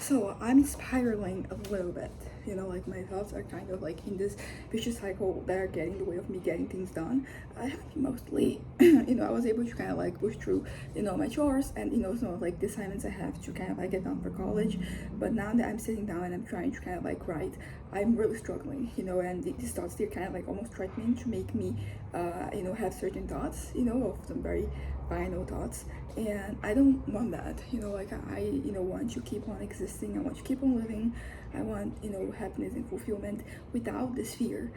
So I'm spiraling a little bit. Like my thoughts are kind of like in this vicious cycle that are getting in the way of me getting things done. I have mostly, I was able to kind of like push through, my chores and, some of like the assignments I have to kind of like get done for college. But now that I'm sitting down and I'm trying to kind of like write, I'm really struggling, and these thoughts, they're kind of like almost threatening to make me, have certain thoughts, of some very final thoughts, and I don't want that. Like I want to keep on existing. I want to keep on living. I want happiness and fulfillment without this fear,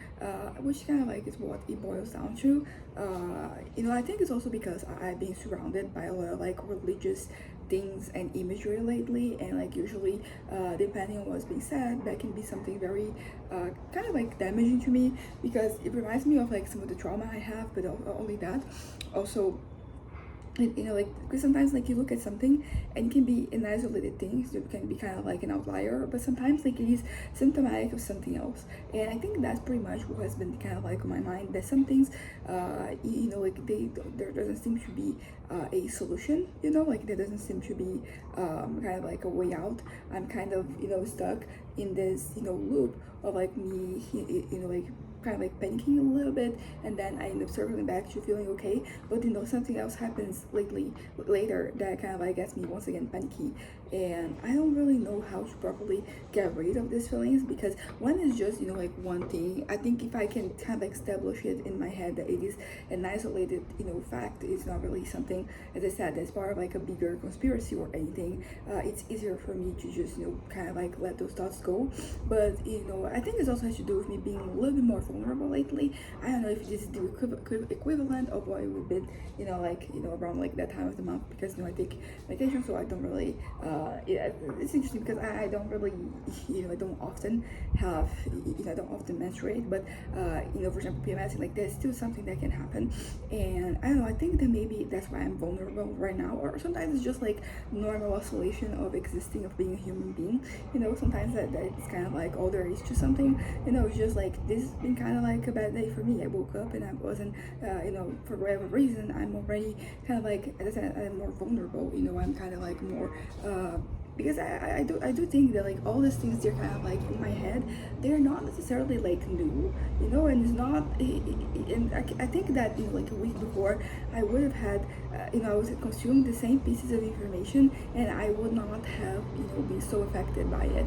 which kind of like is what it boils down to. I think it's also because I've been surrounded by a lot of like religious things and imagery lately, and like usually depending on what's being said, that can be something very kind of like damaging to me, because it reminds me of like some of the trauma I have. But not only that, also, like, because sometimes like you look at something and it can be an isolated thing, so it can be kind of like an outlier, but sometimes like it is symptomatic of something else. And I think that's pretty much what has been kind of like on my mind, that some things like there doesn't seem to be a solution, like there doesn't seem to be kind of like a way out. I'm kind of stuck in this loop of like me like kind of like panicking a little bit, and then I end up circling back to feeling okay. But something else happens later that kind of like gets me once again panicky, and I don't really know how to properly get rid of these feelings, because one is just like one thing. I think if I can kind of establish it in my head that it is an isolated fact, it's not really something, as I said, that's part of like a bigger conspiracy or anything. It's easier for me to just kind of like let those thoughts go. But I think it also has to do with me being a little bit more vulnerable lately. I don't know if this is the equivalent of what we've been around like that time of the month, because I take medication, so I don't really it's interesting because I don't really I don't often have I don't often menstruate, but for example PMS, like there's still something that can happen. And I don't know, I think that maybe that's why I'm vulnerable right now, or sometimes it's just like normal oscillation of existing, of being a human being. Sometimes that's kind of like all there is to something. It's just like this has been kind of like a bad day for me. I woke up and I wasn't for whatever reason I'm already kind of like, as I said, I'm more vulnerable. I'm kind of like more because I do think that like all these things, they're kind of like in my head, they're not necessarily like new, and it's not and I think that like a week before I would have had I was consuming the same pieces of information, and I would not have been so affected by it.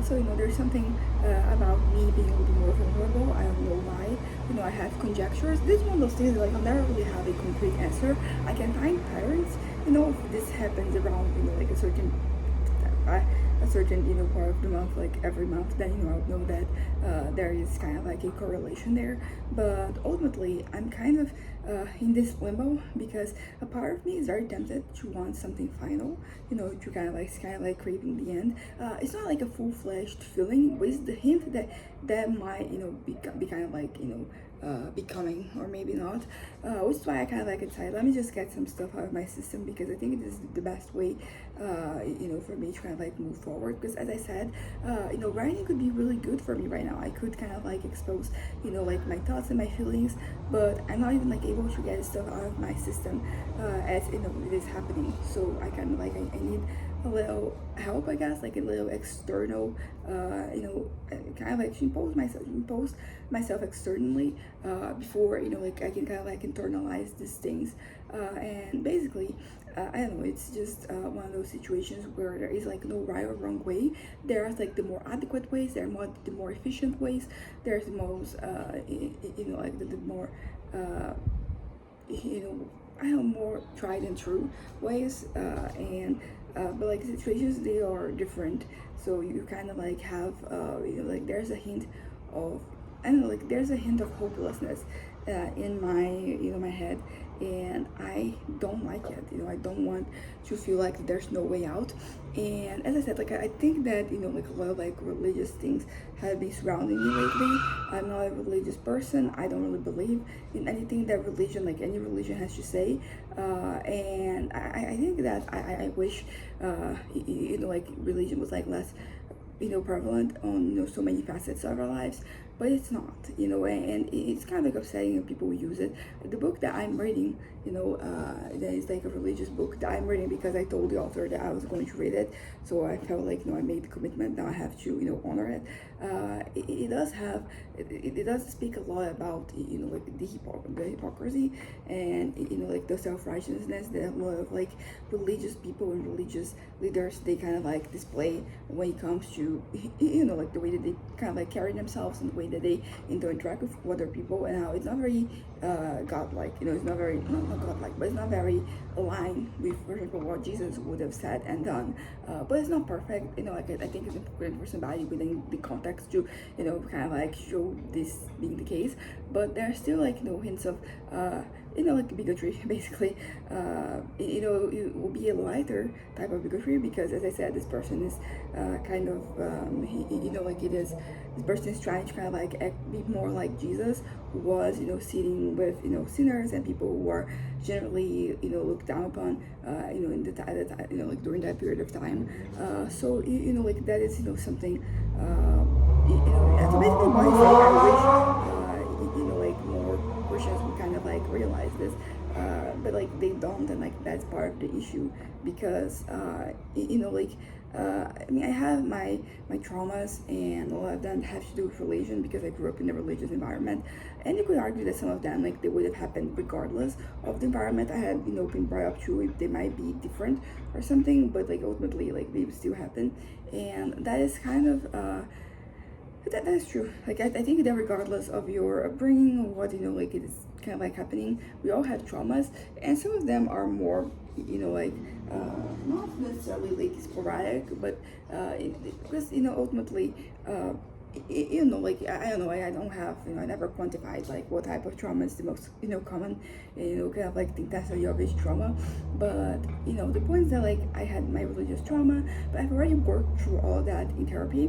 So there's something about me being a little more vulnerable. I don't know why. I have conjectures. This is one of those things that like I'll never really have a concrete answer. I can find patterns. If this happens around like a certain part of the month, like every month, then I'll know that there is kind of like a correlation there. But ultimately I'm kind of in this limbo, because a part of me is very tempted to want something final, to kind of like craving the end. It's not like a full-fledged feeling, with the hint that might be kind of like becoming, or maybe not, which is why I kind of like decided, let me just get some stuff out of my system, because I think it is the best way for me to kind of like move forward. Because as I said, writing could be really good for me right now. I could kind of like expose like my thoughts and my feelings, but I'm not even like able to get stuff out of my system as it is happening. So I kind of like I need a little help, I guess, like a little external kind of like impose myself externally before like I can kind of like internalize these things. And basically I don't know, it's just one of those situations where there is like no right or wrong way. There's like the more adequate ways, there are the more efficient ways, there's the most like the more I don't know, more tried and true ways, and but like situations, they are different. So you kind of like have like there's a hint of, I don't know, like there's a hint of hopelessness in my head, and I don't like it. I don't want to feel like there's no way out. And as I said, like I think that like a lot of like religious things have been surrounding me lately. I'm not a religious person. I don't really believe in anything that religion, like any religion, has to say. And I think that I wish like religion was like less prevalent on so many facets of our lives. but it's not, and it's kind of like upsetting when people use it. The book that I'm reading, that is like a religious book that I'm reading because I told the author that I was going to read it, so I felt like, I made the commitment. Now I have to, honor it. It does have, it does speak a lot about, like the hypocrisy, and like the self-righteousness that a lot of like religious people and religious leaders, they kind of like display when it comes to, like the way that they kind of like carry themselves and the way that they interact with other people, and how it's not very godlike. It's not very, not godlike, but it's not very aligned with, for example, what Jesus would have said and done. But it's not perfect. Like I think it's important for somebody within the context to, kind of like show this being the case. But there are still like, hints of like bigotry, basically. It will be a lighter type of bigotry because, as I said, this person is kind of, like it is, this person is trying to kind of like be more like Jesus, who was, sitting with, sinners and people who are generally, looked down upon, in the time, like during that period of time. So, like that is, something, so basically why I wish, like more Christians would kind of like realize this, but like they don't, and like that's part of the issue because like I mean, I have my traumas, and a lot of them have to do with religion because I grew up in a religious environment, and you could argue that some of them, like, they would have happened regardless of the environment I had, been brought up to. They might be different or something, but like ultimately, like, they would still happen, and that is kind of that is true. Like, I think that regardless of your upbringing or what, like, it is kind of like happening, we all have traumas, and some of them are more, like, not necessarily like sporadic, but because, ultimately, like, I don't know, I don't have, I never quantified like what type of trauma is the most, common, kind of like the intensity of each trauma. But the point is that, like, I had my religious trauma, but I've already worked through all of that in therapy,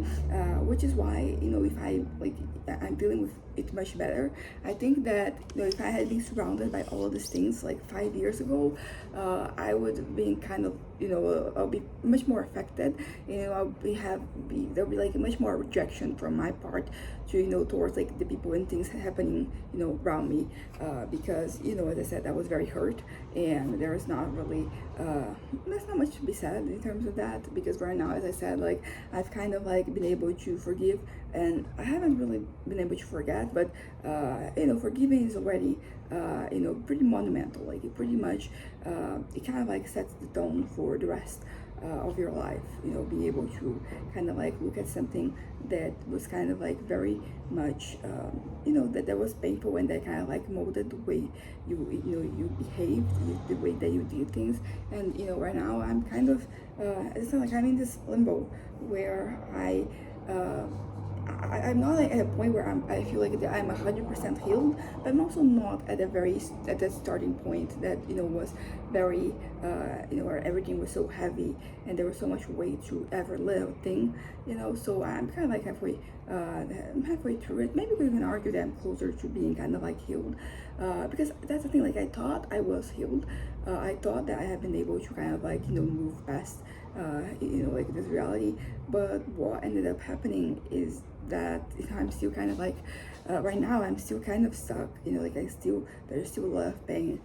which is why, if I, like, I'm dealing with it much better. I think that, if I had been surrounded by all of these things like 5 years ago, I would have been kind of, I'll be much more affected. There'll be like much more rejection from my part to, towards like the people and things happening, around me, because, as I said, I was very hurt, and there is not really, there's not much to be said in terms of that, because right now, as I said, like, I've kind of like been able to forgive, and I haven't really been able to forget, but forgiving is already, pretty monumental. Like, it pretty much, it kind of like sets the tone for the rest of your life. Be able to kind of like look at something that was kind of like very much, that was painful, and that kind of like molded the way you behaved, the way that you did things. And right now I'm kind of, it's not like I'm in this limbo where I'm not like at a point where I feel like that I'm 100% healed, but I'm also not at that starting point that was very where everything was so heavy and there was so much weight to every little thing, so I'm kind of like I'm halfway through it. Maybe we can argue that I'm closer to being kind of like healed, because that's the thing. Like, I thought I was healed. I thought that I had been able to kind of like move past like this reality, but what ended up happening is that I'm still kind of like, right now I'm still kind of stuck, like there's still a lot of pain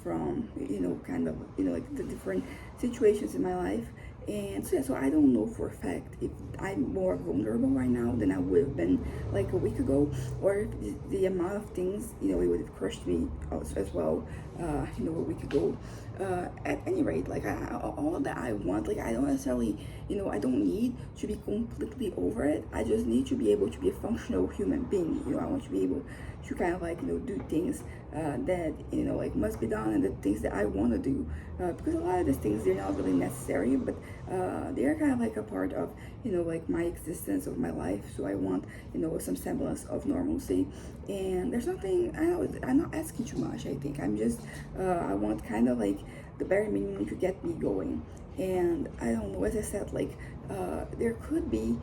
from kind of like the different situations in my life. And so, yeah, so I don't know for a fact if I'm more vulnerable right now than I would have been like a week ago, or if the amount of things, it would have crushed me also as well, a week ago. At any rate, like, all that I want, like, I don't necessarily, I don't need to be completely over it. I just need to be able to be a functional human being. I want to be able to kind of like, do things that, like, must be done, and the things that I want to do, because a lot of these things, they're not really necessary, but they're kind of like a part of, like, my existence, of my life. So I want, some semblance of normalcy, and there's nothing, I'm not asking too much. I think I'm just, I want kind of like the bare minimum to get me going. And I don't know, as I said, like, there could be,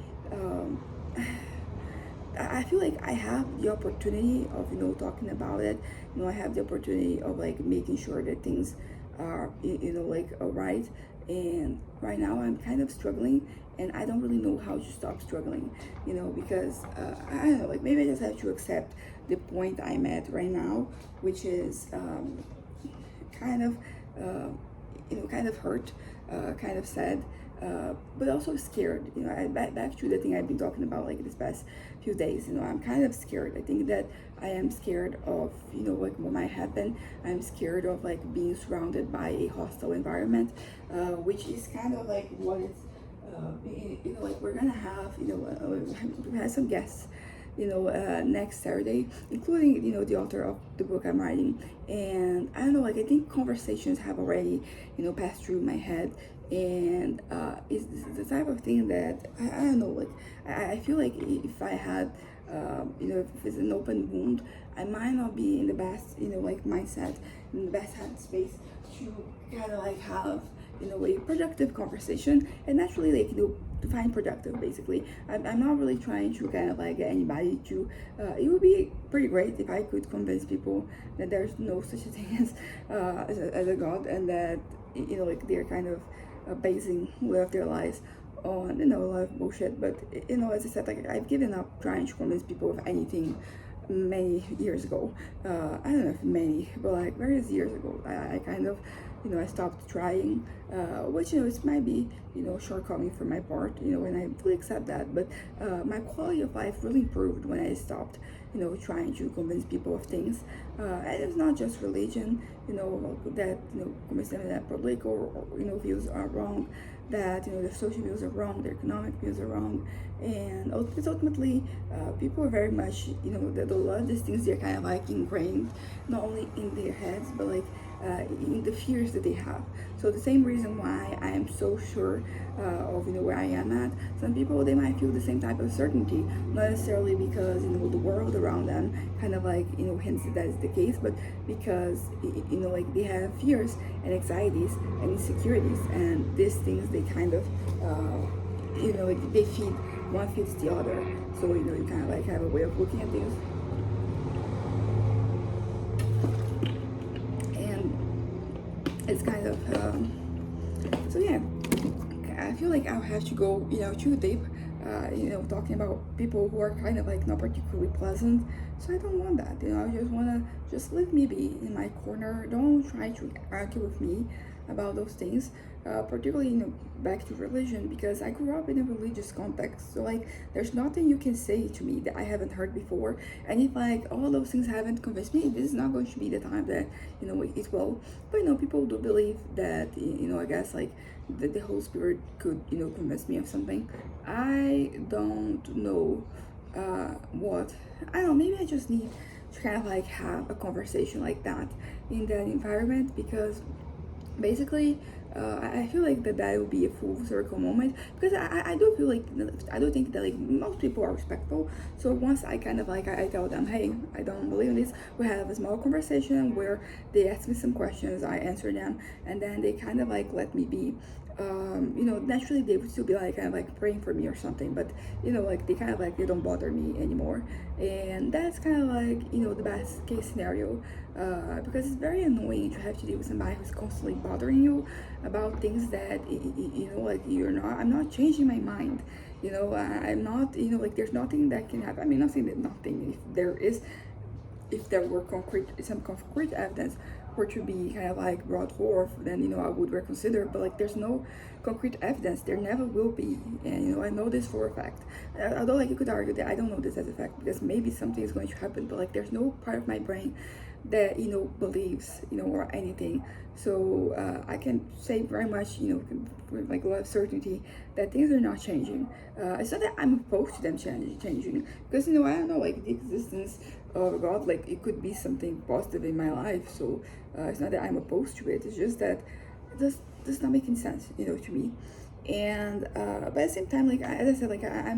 I feel like I have the opportunity of, talking about it. I have the opportunity of, like, making sure that things are, like, alright. And right now I'm kind of struggling, and I don't really know how to stop struggling, because I don't know, like maybe I just have to accept the point I'm at right now, which is kind of, kind of hurt, kind of sad, but also scared. Back to the thing I've been talking about like this past few days. I'm kind of scared. I think that I am scared of, like what might happen. I'm scared of like being surrounded by a hostile environment, which is kind of like what it's, like we're gonna have, we have some guests next Saturday, including, the author of the book I'm writing. And I don't know, like I think conversations have already, passed through my head. And it's the type of thing that I don't know, like I feel like if I had, if it's an open wound, I might not be in the best, like mindset, in the best headspace to kind of like have, a productive conversation, and naturally, like, to find productive, basically. I'm not really trying to kind of like get anybody to, it would be pretty great if I could convince people that there's no such a thing as a God, and that, like they're kind of basing a lot of their lives on, a lot of bullshit. But, as I said, like I've given up trying to convince people of anything many years ago. I don't know if many, but like various years ago, I kind of, I stopped trying, which, it might be, shortcoming for my part, and I fully accept that. But my quality of life really improved when I stopped, trying to convince people of things. And it's not just religion, that, convince them that political, views are wrong, that, their social views are wrong, their economic views are wrong. And ultimately, people are very much, that a lot of these things, they're kind of like ingrained, not only in their heads, but like in the fears that they have. So the same reason why I am so sure of, where I am at, some people, they might feel the same type of certainty, not necessarily because, the world around them kind of like, hints that is the case, but because, like they have fears and anxieties and insecurities, and these things, they kind of, like they feed, one feeds the other. So, you kind of like have a way of looking at things. It's kind of so yeah, I feel like I'll have to go too deep, talking about people who are kind of like not particularly pleasant. So I don't want that. I just want to just let me be in my corner. Don't try to argue with me about those things, particularly back to religion, because I grew up in a religious context. So like there's nothing you can say to me that I haven't heard before. And if like all those things haven't convinced me, this is not going to be the time that it will. But people do believe that I guess like the Holy Spirit could convince me of something. I don't know what, I don't know, maybe I just need to kind of like have a conversation like that in that environment, because basically I feel like that would be a full circle moment, because I do feel like, I do think that like most people are respectful. So once I kind of like I tell them, hey, I don't believe in this, we have a small conversation where they ask me some questions, I answer them, and then they kind of like let me be. Naturally they would still be like kind of like praying for me or something, but like they kind of like, they don't bother me anymore. And that's kind of like the best case scenario, because it's very annoying to have to deal with somebody who's constantly bothering you about things that like I'm not changing my mind. I'm not, like there's nothing that can happen. I mean, not saying that nothing, if there were some concrete evidence were to be kind of like brought forth, then I would reconsider. But like there's no concrete evidence, there never will be. And I know this for a fact. Although like you could argue that I don't know this as a fact, because maybe something is going to happen, but like there's no part of my brain that believes or anything. So I can say very much with like a lot of certainty that things are not changing. It's not that I'm opposed to them changing, because I don't know, like the existence of God, like it could be something positive in my life. So it's not that I'm opposed to it, it's just that it does not making sense to me. And but at the same time, like as I said, like I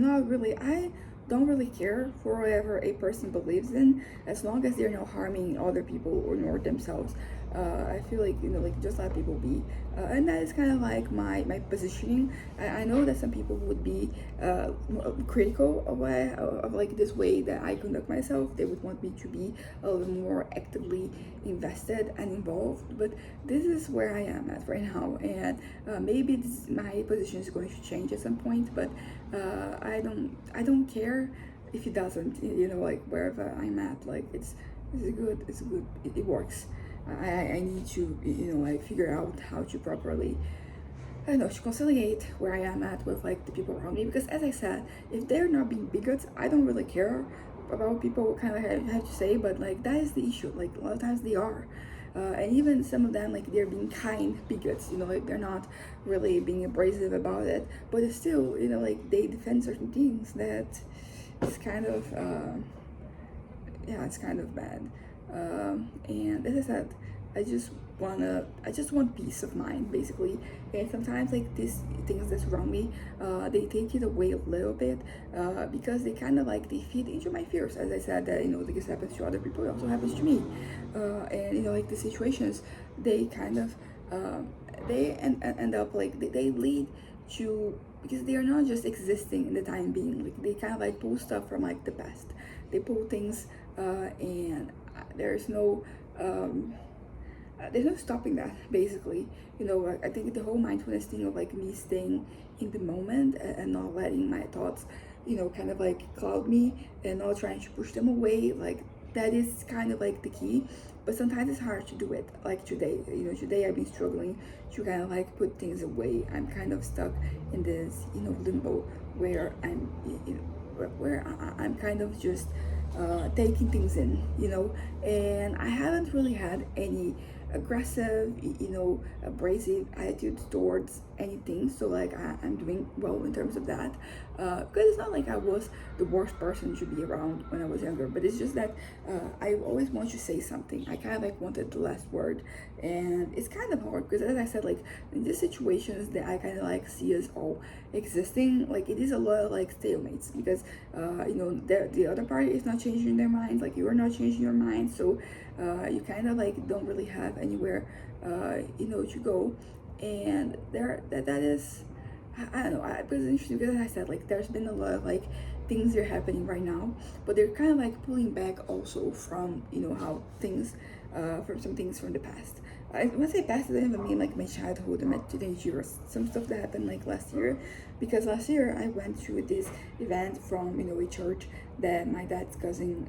don't really care for whatever a person believes in, as long as they're not harming other people or nor themselves. I feel like, like just let people be, and that is kind of like my positioning. I know that some people would be critical of like this way that I conduct myself. They would want me to be a little more actively invested and involved, but this is where I am at right now, and maybe my position is going to change at some point, but I don't care if it doesn't, like wherever I'm at, like it's good, it works. I need to, like figure out how to properly, I don't know, to conciliate where I am at with like the people around me, because as I said, if they're not being bigots, I don't really care about what people kind of have to say, but like that is the issue. Like a lot of times they are. And even some of them, like they're being kind bigots, like they're not really being abrasive about it, but it's still, like they defend certain things that is kind of, yeah, it's kind of bad. And as I said, I just want peace of mind, basically. And sometimes like these things that surround me, they take it away a little bit, because they kind of like they feed into my fears. As I said, that this happens to other people, it also happens to me. And like the situations, they kind of, they end up like they lead to, because they are not just existing in the time being, like they kind of like pull stuff from like the past. They pull things, and there's no, there's no stopping that, basically. I think the whole mindfulness thing of like me staying in the moment, and not letting my thoughts, kind of like cloud me, and not trying to push them away, like that is kind of like the key. But sometimes it's hard to do it, like today. Today I've been struggling to kind of like put things away. I'm kind of stuck in this, limbo, where I'm kind of just taking things in, and I haven't really had any aggressive, abrasive attitudes towards anything. So like I'm doing well in terms of that, because it's not like I was the worst person to be around when I was younger, but it's just that I always want to say something. I kind of like wanted the last word, and it's kind of hard because, as I said, like in these situations that I kind of like see us all existing, like it is a lot of like stalemates, because the other party is not changing their mind, like you are not changing your mind, so you kind of like don't really have anywhere to go. And that is, I don't know, it was interesting because, as I said, like there's been a lot of like things that are happening right now, but they're kind of like pulling back also from how things, from some things from the past. When I say past, I don't even mean like my childhood and my teenage years. Some stuff that happened like last year, because last year I went to this event from a church that my dad's cousin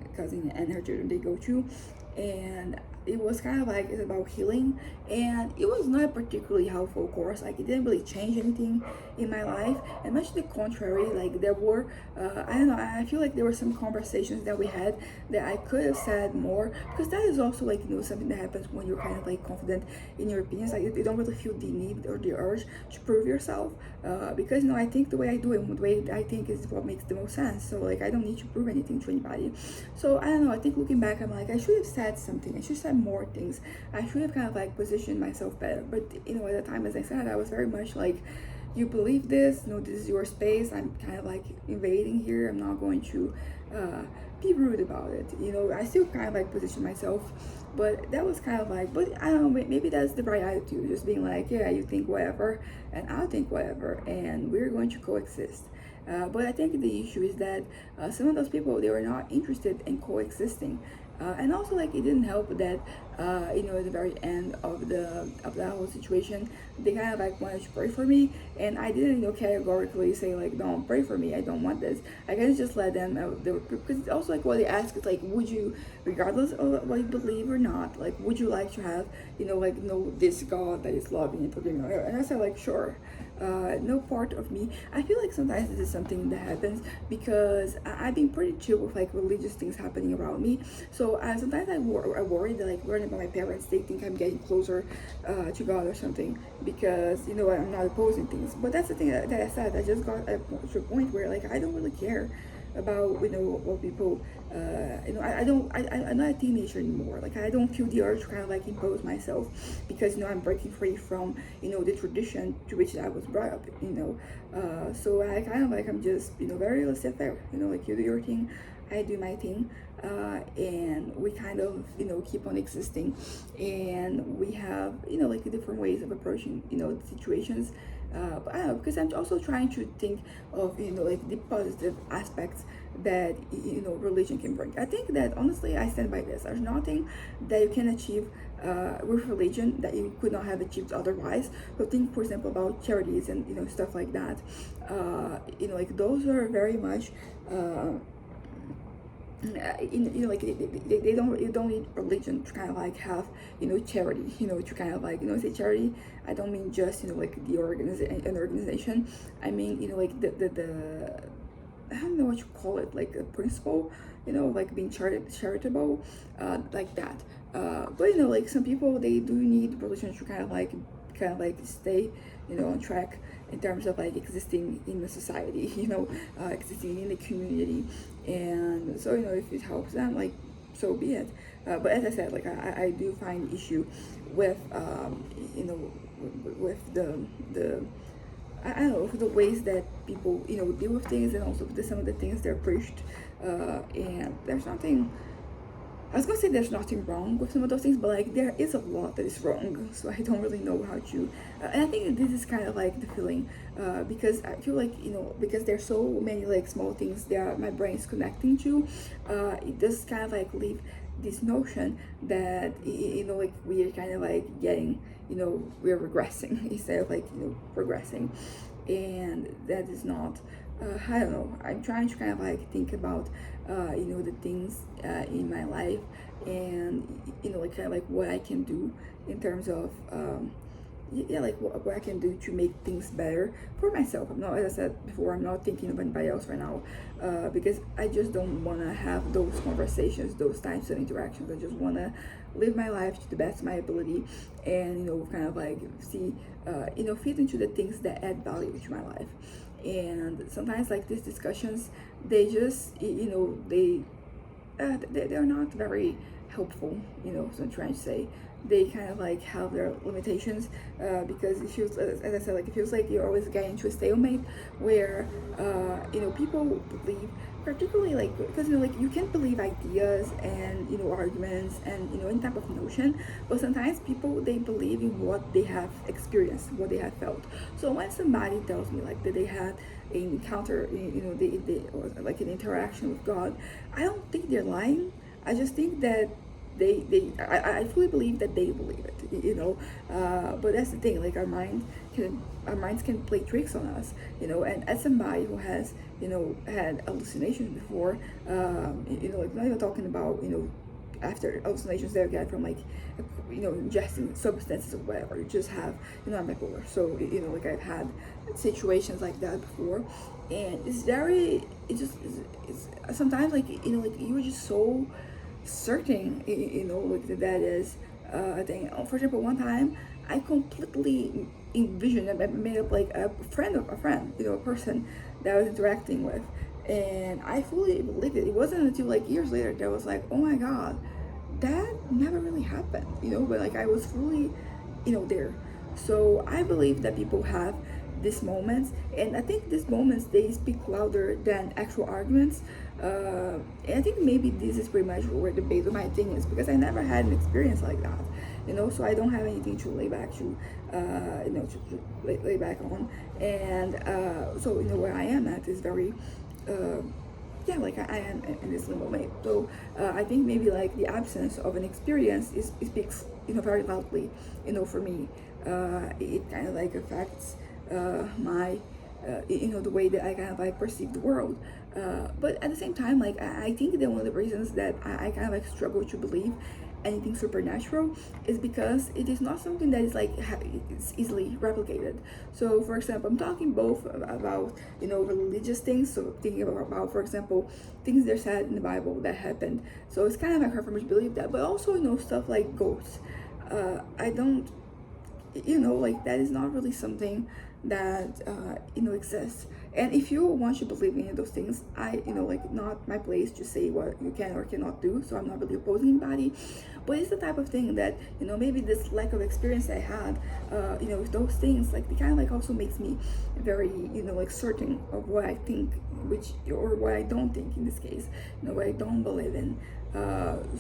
and her children, they go to, and it was kind of like, it's about healing, and it was not particularly helpful course. Like it didn't really change anything in my life, and much to the contrary, like there were I don't know, I feel like there were some conversations that we had that I could have said more, because that is also like something that happens when you're kind of like confident in your opinions. Like you don't really feel the need or the urge to prove yourself, because I think the way I do it, the way I think, is what makes the most sense. So like I don't need to prove anything to anybody. So I don't know, I think looking back, I'm like, I should have said something, I should have said more things, I should have kind of like positioned myself better. But at the time, as I said, I was very much like, you believe this, this is your space, I'm kind of like invading here, I'm not going to be rude about it. I still kind of like position myself, but that was kind of like, but I don't know, maybe that's the right attitude, just being like, yeah, you think whatever and I'll think whatever, and we're going to coexist. But I think the issue is that some of those people, they were not interested in coexisting. And also, like, it didn't help that at the very end of that whole situation, they kind of like wanted to pray for me, and I didn't categorically say like, don't pray for me, I don't want this. I kind of just let them, because it's also like what they ask is like, would you, regardless of what you believe or not, like would you like to have this God that is loving and forgiving? And I said like, sure. No part of me, I feel like sometimes this is something that happens because I've been pretty chill with like religious things happening around me. So sometimes I worry that like learning about my parents, they think I'm getting closer to God or something, because I'm not opposing things. But that's the thing that I said, I just got to a point where like I don't really care about, what people, I'm not a teenager anymore. Like, I don't feel the urge to kind of like impose myself, because I'm breaking free from, the tradition to which I was brought up. So I kind of like, I'm just, very laissez-faire. Like, you do your thing, I do my thing, and we kind of, keep on existing, and we have, like different ways of approaching, the situations. But I don't know, because I'm also trying to think of, like the positive aspects that, religion can bring. I think that honestly, I stand by this. There's nothing that you can achieve with religion that you could not have achieved otherwise. So think, for example, about charities and, stuff like that. Like those are very much. Like they don't, you don't need religion to kind of like have, charity, to kind of like, say charity. I don't mean just, like the an organization. I mean, like the I don't know what you call it, like a principle, like being charitable, like that. But like some people, they do need religion to kind of like stay, on track in terms of like existing in the society, existing in the community. And so, if it helps them, like, so be it. But as I said, like, I do find issue with, with the I don't know, the ways that people, deal with things, and also some of the things they're preached. And there's nothing, I was gonna say there's nothing wrong with some of those things, but like there is a lot that is wrong. So I don't really know how to. And I think this is kind of like the feeling, because I feel like, because there's so many like small things that my brain is connecting to. It does kind of like leave this notion that, like we are kind of like getting, we're regressing instead of like, progressing, and that is not. I don't know. I'm trying to kind of like think about, the things in my life, and like kind of like what I can do in terms of, yeah, like what I can do to make things better for myself. I'm not, as I said before, I'm not thinking of anybody else right now, because I just don't want to have those conversations, those types of interactions. I just want to live my life to the best of my ability, and kind of like see, fit into the things that add value to my life. And sometimes like these discussions, they just, they're not very helpful, so I'm trying to say. They kind of like have their limitations, because it feels, as I said, like it feels like you're always getting to a stalemate where, people believe, particularly like, because like you can believe ideas and, arguments and, any type of notion, but sometimes people, they believe in what they have experienced, what they have felt. So when somebody tells me like that they had an encounter, or like an interaction with God, I don't think they're lying. I just think that I fully believe that they believe it, but that's the thing, like our minds can play tricks on us, and as somebody who has, had hallucinations before, like not even talking about, after hallucinations that you get from like, ingesting substances or whatever, you just have, I'm bipolar, so like I've had situations like that before, and it's sometimes like, like you're just so certain, like that is a thing. For example, one time I completely envisioned and I made up like a friend, a person that I was interacting with, and I fully believed it. It wasn't until like years later that I was like, oh my god, that never really happened, but like I was fully, there. So I believe that people have these moments, and I think these moments, they speak louder than actual arguments. And I think maybe this is pretty much where the base of my thing is, because I never had an experience like that, so I don't have anything to lay back to, lay back on. And so where I am at is very, yeah, like I am in this limbo mode. So I think maybe like the absence of an experience it speaks, very loudly, for me. It kind of like affects my, the way that I kind of like perceive the world. But at the same time, like I think that one of the reasons that I kind of like struggle to believe anything supernatural is because it is not something that is like it's easily replicated. So for example, I'm talking both about, religious things, so thinking about, for example, things that are said in the Bible that happened. So it's kind of like hard for me to believe that, but also, stuff like ghosts. I don't, like that is not really something that exists And if you want to believe in any of those things, like, not my place to say what you can or cannot do, so I'm not really opposing anybody. But it's the type of thing that, maybe this lack of experience I had, with those things, like, it kind of like also makes me very, like, certain of what I think, or what I don't think in this case, what I don't believe in.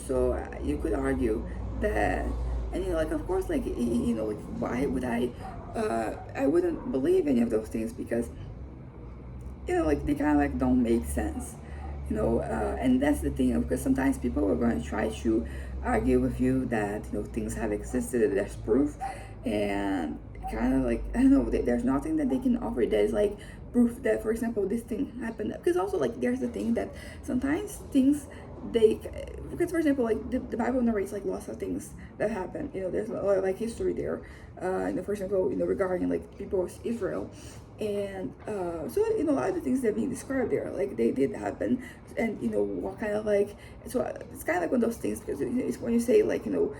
So you could argue that, and like, of course, like, like, why would I wouldn't believe any of those things, because like, they kind of like don't make sense, and that's the thing, because sometimes people are going to try to argue with you that things have existed, there's proof, and kind of like, I don't know, there's nothing that they can offer that is like proof that, for example, this thing happened. Because also, like, there's the thing that sometimes things, they, because, for example, like, the Bible narrates like lots of things that happen, there's a lot of like history there, for example, regarding like people of Israel. And so a lot of the things that are being described there, like, they did happen. And what kind of like, so it's kind of like one of those things, because it's when you say, like, you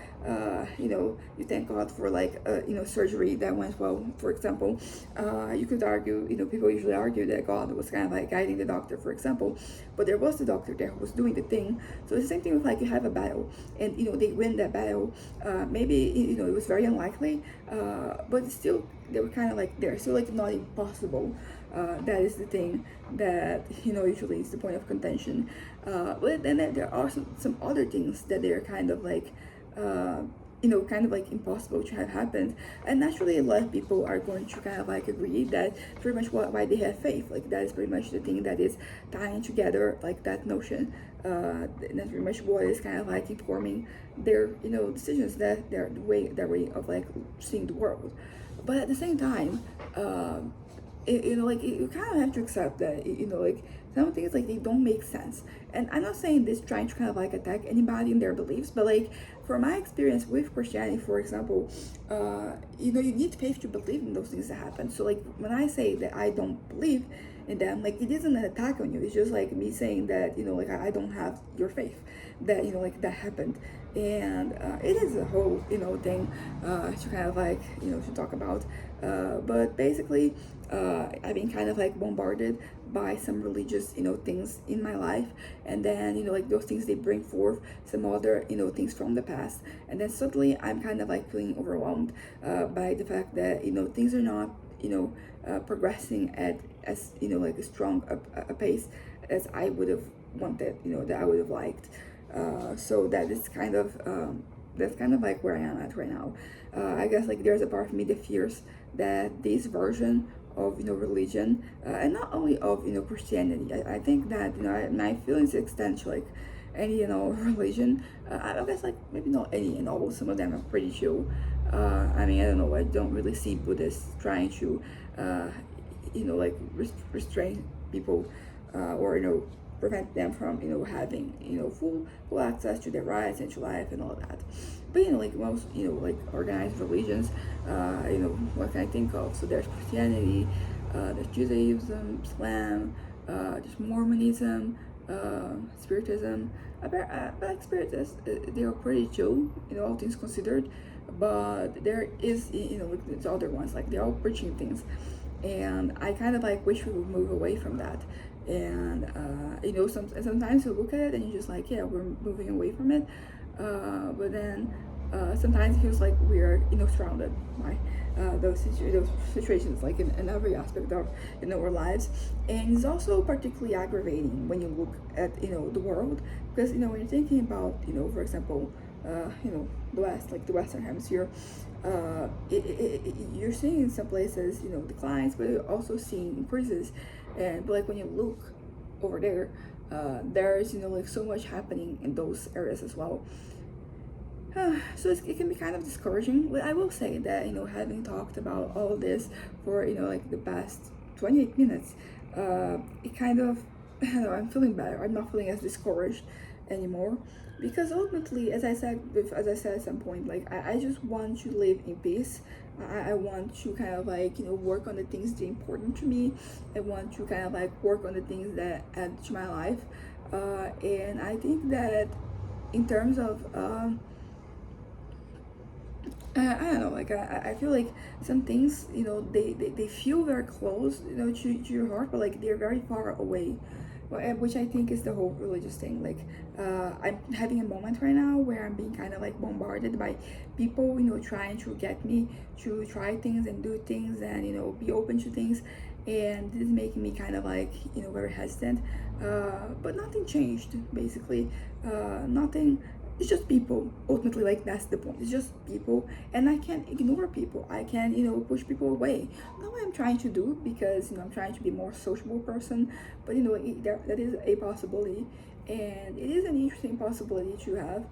thank God for like surgery that went well, for example. You could argue, people usually argue that God was kind of like guiding the doctor, for example, but there was the doctor there who was doing the thing. So it's the same thing with, like, you have a battle, and they win that battle. Maybe it was very unlikely, but still, they were kind of like, they're still like not impossible. That is the thing that usually is the point of contention. But then there are some other things that they're kind of like kind of like impossible to have happened. And naturally, a lot of people are going to kind of like agree that pretty much why they have faith, like, that is pretty much the thing that is tying together, like, that notion. That's pretty much what is kind of like informing their decisions, that their way of like seeing the world. But at the same time, like, you kind of have to accept that, like, some things, like, they don't make sense. And I'm not saying this trying to kind of like attack anybody in their beliefs, but like, from my experience with Christianity, for example, you need faith to believe in those things that happen. So, like, when I say that I don't believe in them, like, it isn't an attack on you. It's just like me saying that, like, I don't have your faith that, like, that happened. And it is a whole, thing to kind of like, to talk about. But basically, I've been kind of like bombarded by some religious, things in my life. And then, like, those things, they bring forth some other, things from the past. And then suddenly I'm kind of like feeling overwhelmed by the fact that, things are not, progressing at as, like, a strong a pace as I would have wanted, that I would have liked. So that is kind of, that's kind of like where I am at right now. I guess, like, there's a part of me that fears that this version of religion, and not only of Christianity, I think that my feelings extend to like any religion. I guess, like, maybe not any and all, some of them are pretty chill. I mean, I don't know, I don't really see Buddhists trying to like restrain people, or prevent them from having full access to their rights and to life and all that. But like most like organized religions, what can I think of? So there's Christianity, there's Judaism, Islam, there's Mormonism, Spiritism. But like Spiritists, they are pretty chill, all things considered. But there is like these other ones, like they're all preaching things, and I kind of like wish we would move away from that. And sometimes you look at it and you're just like, yeah, we're moving away from it, but then sometimes it feels like we're surrounded by those situations, like in every aspect of our lives. And it's also particularly aggravating when you look at the world, because when you're thinking about for example the West, like the Western Hemisphere, you're seeing in some places declines, but you're also seeing increases. And but like when you look over there, there's like so much happening in those areas as well. So it can be kind of discouraging. But I will say that having talked about all this for like the past 28 minutes, it kind of I'm feeling better. I'm not feeling as discouraged anymore, because ultimately, as I said at some point, like I just want to live in peace. I want to kind of like work on the things that are important to me. I want to kind of like work on the things that add to my life, and I think that in terms of I don't know, like I feel like some things, they feel very close, to your heart, but like they're very far away. Well, which I think is the whole religious thing. Like, I'm having a moment right now where I'm being kind of like bombarded by people, trying to get me to try things and do things and, be open to things. And this is making me kind of like, very hesitant. But nothing changed, basically. Nothing, it's just people. Ultimately, like, that's the point. It's just people, and I can't ignore people. I can, push people away. Not what I'm trying to do, because I'm trying to be a more sociable person, but that is a possibility, and it is an interesting possibility to have.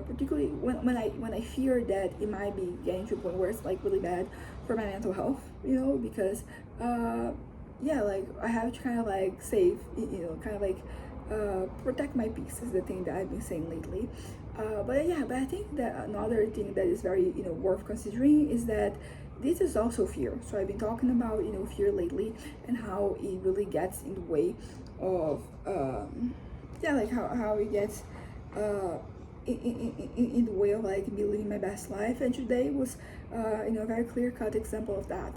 Particularly when I fear that it might be getting to a point where it's like really bad for my mental health, because yeah, like I have to kind of like save, kind of like protect my peace is the thing that I've been saying lately. But I think that another thing that is very, worth considering is that this is also fear. So I've been talking about, fear lately, and how it really gets in the way of yeah, like how it gets uh in the way of like me living my best life. And today was a very clear cut example of that.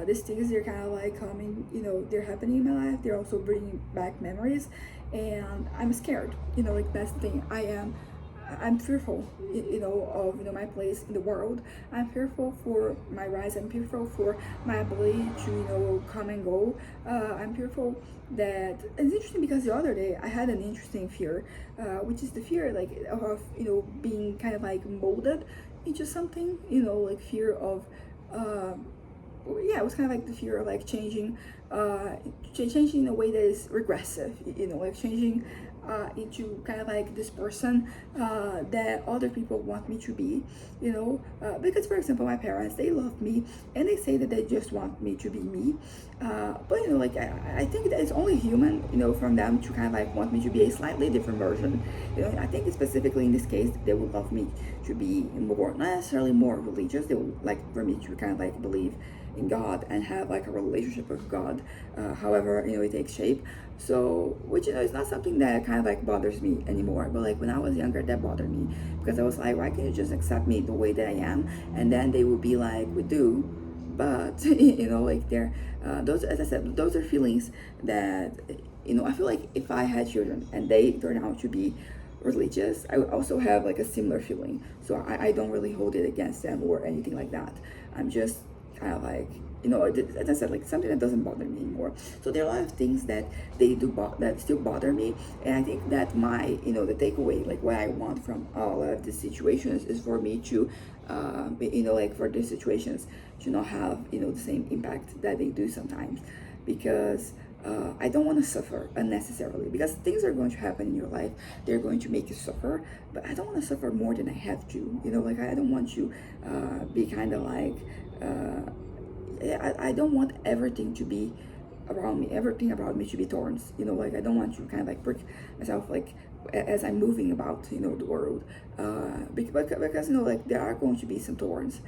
These things, they're kind of like coming, they're happening in my life, they're also bringing back memories, and I'm scared, like that's the thing. I'm fearful, of my place in the world. I'm fearful for my rise. I'm fearful for my ability to come and go. I'm fearful that, and it's interesting because the other day I had an interesting fear, which is the fear like of being kind of like molded into something. Like fear of. Uh, yeah, it was kind of like the fear of like changing, changing in a way that is regressive, like changing into kind of like this person that other people want me to be, because for example, my parents, they love me, and they say that they just want me to be me, but like I think that it's only human, from them to kind of like want me to be a slightly different version. I think specifically in this case, they would love me to be more, not necessarily more religious. They would like for me to kind of like believe in God and have like a relationship with God, however it takes shape. So, which is not something that kind of like bothers me anymore. But like when I was younger, that bothered me, because I was like, why can't you just accept me the way that I am? And then they would be like, we do, but like they're those, as I said, those are feelings that I feel like if I had children and they turn out to be religious, I would also have like a similar feeling. So I don't really hold it against them or anything like that. I'm just kind of like, as I said, like something that doesn't bother me anymore. So there are a lot of things that they do that still bother me, and I think that my, the takeaway, like what I want from all of these situations, is for me to, like for these situations to not have, the same impact that they do sometimes, because I don't want to suffer unnecessarily, because things are going to happen in your life. They're going to make you suffer, but I don't want to suffer more than I have to. Like I don't want to be kind of like, I don't want everything to be around me, everything about me to be thorns. Like I don't want to kind of like prick myself, like as I'm moving about, the world, because like there are going to be some thorns,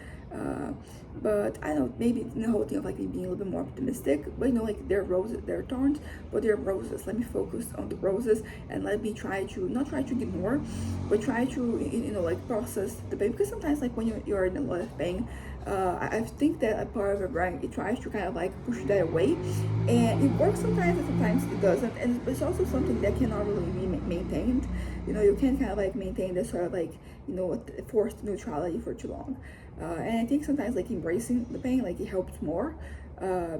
but I don't know, maybe the whole thing of like me being a little bit more optimistic. But like there are roses, there are thorns, but there are roses. Let me focus on the roses, and let me try to not try to get more, but try to like process the pain, because sometimes like when you're in a lot of pain, I think that a part of your brain, it tries to kind of like push that away, and it works sometimes, and sometimes it doesn't. And it's also something that cannot really be maintained. You can't kind of like maintain this sort of like forced neutrality for too long. And I think sometimes like embracing the pain, like it helps more,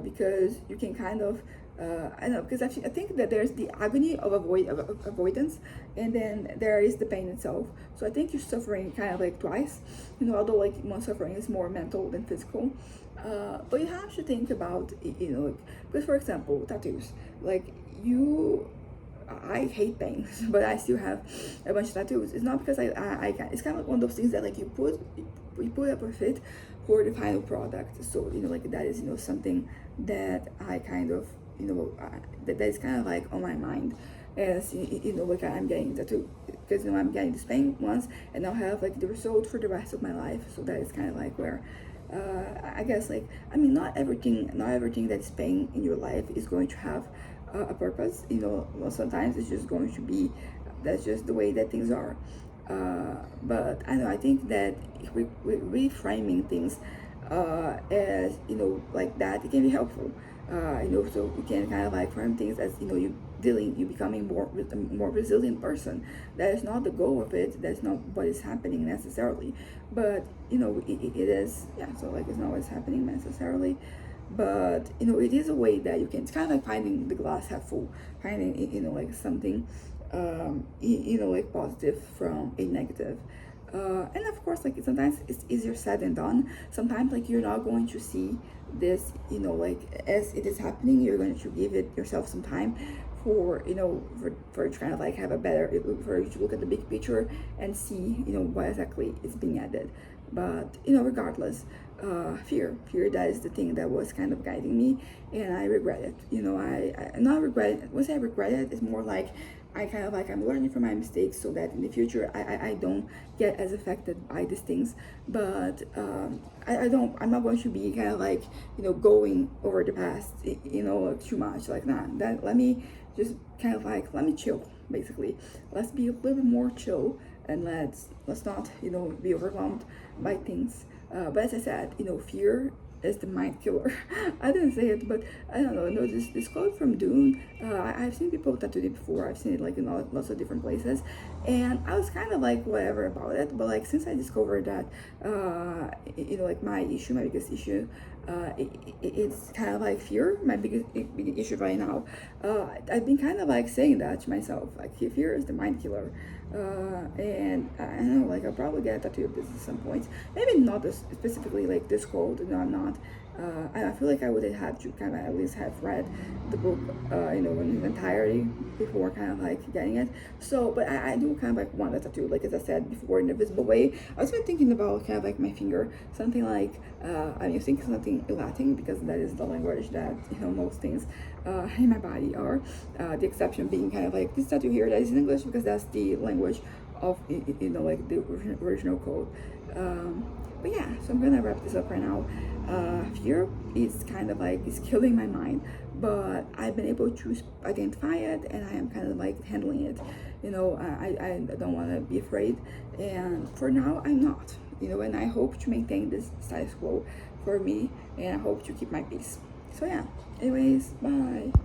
because you can kind of I don't know, because actually I think that there's the agony of avoidance, and then there is the pain itself. So I think you're suffering kind of like twice, although like one suffering is more mental than physical. But you have to think about, because for example, tattoos, like you, I hate pain, but I still have a bunch of tattoos. It's not because I can. It's kind of like one of those things that like you put up with it for the final product. So like that is something that I kind of that is kind of like on my mind, as like I'm getting tattoo, because I'm getting this pain once, and I'll have like the result for the rest of my life. So that is kind of like where. I guess like I mean not everything that's pain in your life is going to have a purpose. Sometimes it's just going to be, that's just the way that things are. But I don't know, I think that reframing things as, like that, it can be helpful. So you can kind of like frame things as, you becoming more resilient person. That is not the goal of it. That's not what is happening necessarily. But it is, yeah. So like it's not what's happening necessarily, but it is a way that you can. It's kind of like finding the glass half full, finding like something, like positive from a negative. And of course, like sometimes it's easier said than done. Sometimes like you're not going to see this, like as it is happening. You're going to give it yourself some time for for to kind of like have a better, for you to look at the big picture and see what exactly is being added. But regardless, fear, that is the thing that was kind of guiding me, and I regret it. I not regret it. Once I regret it, it's more like I kind of like, I'm learning from my mistakes so that in the future I don't get as affected by these things. But I'm not going to be kind of like going over the past too much. Like, nah, that let me just kind of like, let me chill, basically. Let's be a little bit more chill, and let's not be overwhelmed by things. But as I said, fear is the mind killer. I didn't say it, but I don't know. No, this quote from Dune. I've seen people tattoo it before. I've seen it like in lots of different places, and I was kind of like whatever about it. But like since I discovered that, like my biggest issue, it's kind of like fear. My biggest issue right now. I've been kind of like saying that to myself. Like fear is the mind killer. And I don't know, like I'll probably get a tattoo of this at some point. Maybe not this specifically like this quote. No, I'm not. I feel like I would have had to kind of at least have read the book, in its entirety before kind of like getting it. So, but I do kind of like want a tattoo, like as I said before, in a visible way. I was even thinking about kind of like my finger, something like, I think something Latin, because that is the language that most things in my body are. The exception being kind of like this tattoo here that is in English, because that's the language of like the original code. But yeah, so I'm gonna wrap this up right now. Fear is kind of like, it's killing my mind, but I've been able to identify it, and I am kind of like handling it. I don't want to be afraid, and for now I'm not. And I hope to maintain this status quo for me, and I hope to keep my peace. So yeah, anyways, bye.